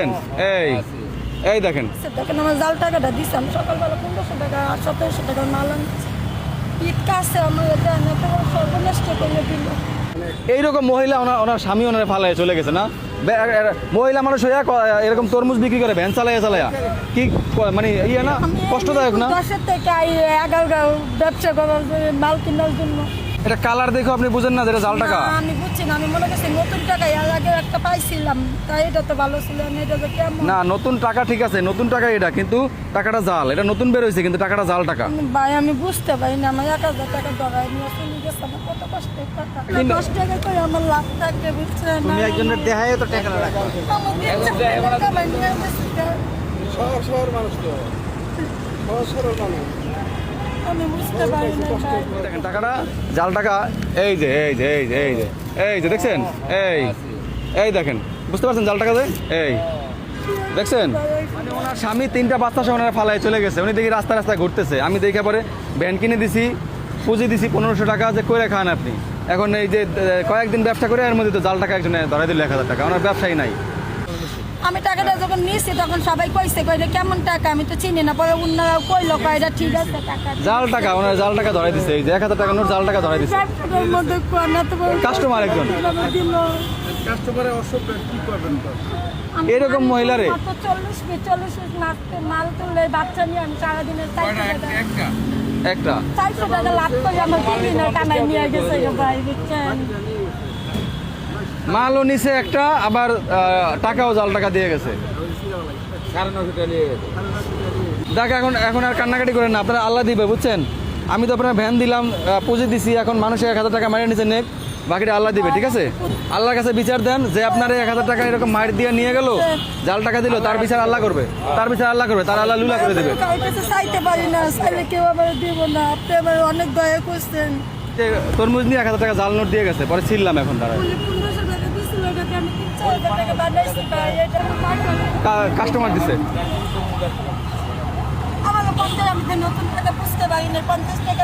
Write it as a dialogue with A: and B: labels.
A: দেখছেন? এই দেখেন,
B: দেখেন আমার জাল টাকাটা দিচ্ছে, আমি সকালবেলা 1500 টাকা আর 1700 টাকার মাল আনছি। ঈদ কাছে আমার সর্বনষ্ট করে দিল।
A: এইরকম মহিলা ওনার স্বামী ওনারে ফালায় চলে গেছে না? মহিলা মানুষ হইয়া এরকম তরমুজ বিক্রি করে ভ্যান চালাইয়া কি মানে ইয়ে না, কষ্টদায়ক না?
B: 10 থেকে 11 ব্যবসা করার মাল কেনার জন্য।
A: এটা কালার দেখো আপনি বুঝেন না যেটা জাল টাকা?
B: না, আমি বুঝছি না, আমি মনে করছি নতুন টাকা এর আগে একটা পাইছিলাম, তাই এটা তো ভালো ছিল না। এটা যে কেমন
A: না, নতুন টাকা ঠিক আছে, নতুন টাকা এটা, কিন্তু টাকাটা জাল। এটা নতুন বের হয়েছে কিন্তু টাকাটা জাল টাকা।
B: ভাই আমি বুঝতে পারি না, আমার 1000 টাকা ধরাই নিয়ে চলে গেছে, আমার কত কষ্টের টাকা। 10 টাকা করে আমার লাভ থাকবে, বুঝছেন?
C: তুমি একজনের দেহায় তো টাকা রাখো।
B: আমার টাকা নিয়ে গেছে।
C: শহর মানুষ তো সরল মানুষ।
B: আমি বুঝতে পারি না ভাই।
A: দেখেন টাকাটা জাল টাকা। এই যে দেখছেন? এই দেখেন, বুঝতে পারছেন জাল টাকা? এই দেখছেন, মানে ওনার স্বামী 3টা বাচ্চা সহ ওনারা ফালায় চলে গেছে। উনি দেখি রাস্তায় ঘুরতেছে। আমি দেখে পরে ভ্যান কিনে দিছি, পুঁজি দিছি 1500 টাকা, যে কইরা খান আপনি। এখন এই যে কয়েকদিন ব্যবসা করে এর মধ্যে তো জাল টাকা একজনে ধরাই দিল 1000 টাকা। ওনার ব্যবসায়ী নাই।
B: আমি টাকাটা যখন নিয়েছি তখন সবাই কইছে, কইলে কেমন টাকা, আমি তো চিনি না। পরে অন্যরা কইলো, কয়টা ঠিক আছে টাকা।
A: জাল টাকা, ওনার জাল টাকা ধরাই দিছে। এই যে 1000 টাকা নোট জাল টাকা ধরাই দিছে।
B: এর মধ্যে কোনা তো
A: কাস্টমার একজন।
B: দিল।
C: কাস্টমারের অসভ্য কি করবেন তো?
A: এরকম মহিলারে
B: 40 মাল তুললে বাচ্চা নিয়ে আমি সারাদিনের 400 টাকা লাভ করে আমার কিনে টানায় নিয়ে গেছে ভাই, বুঝছেন?
A: মালও নিছে একটা, আবার টাকাও জাল টাকা দিয়ে গেছে। দেখ এখন আর কান্নাকাটি করেন না, আপনারা আল্লাহ দিবে, বুঝছেন? আমি তো আপনার ভ্যান দিলাম, পুঁজি দিছি, এখন মানুষের 1000 টাকা মারিয়ে নিচে নেক, বাকিটা আল্লাহ দিবে, ঠিক আছে? আল্লাহর কাছে বিচার দেন, যে আপনার 1000 টাকা এরকম মার দিয়ে নিয়ে গেল, জাল টাকা দিল, তার বিচার আল্লাহ করবে, তার আল্লাহ লুলা করে দেবে।
B: কারোর কাছে চাইতে পারি না, চাইলে কেউ আবার দিব না। আপনি আবার অনেক দয়া করছেন।
A: তরমুজ নিয়ে 1000 টাকা জাল নোট দিয়ে গেছে, পরে ছিললাম এখন তারা
B: 1500 টাকা দিছিল, এটাকে আমি 3000 টাকা বানাইছি ভাই। এটা
A: কাস্টমার দিছে।
B: আমার 50 আমি তো নতুন টাকা বুঝতে পারি না, 50 টাকা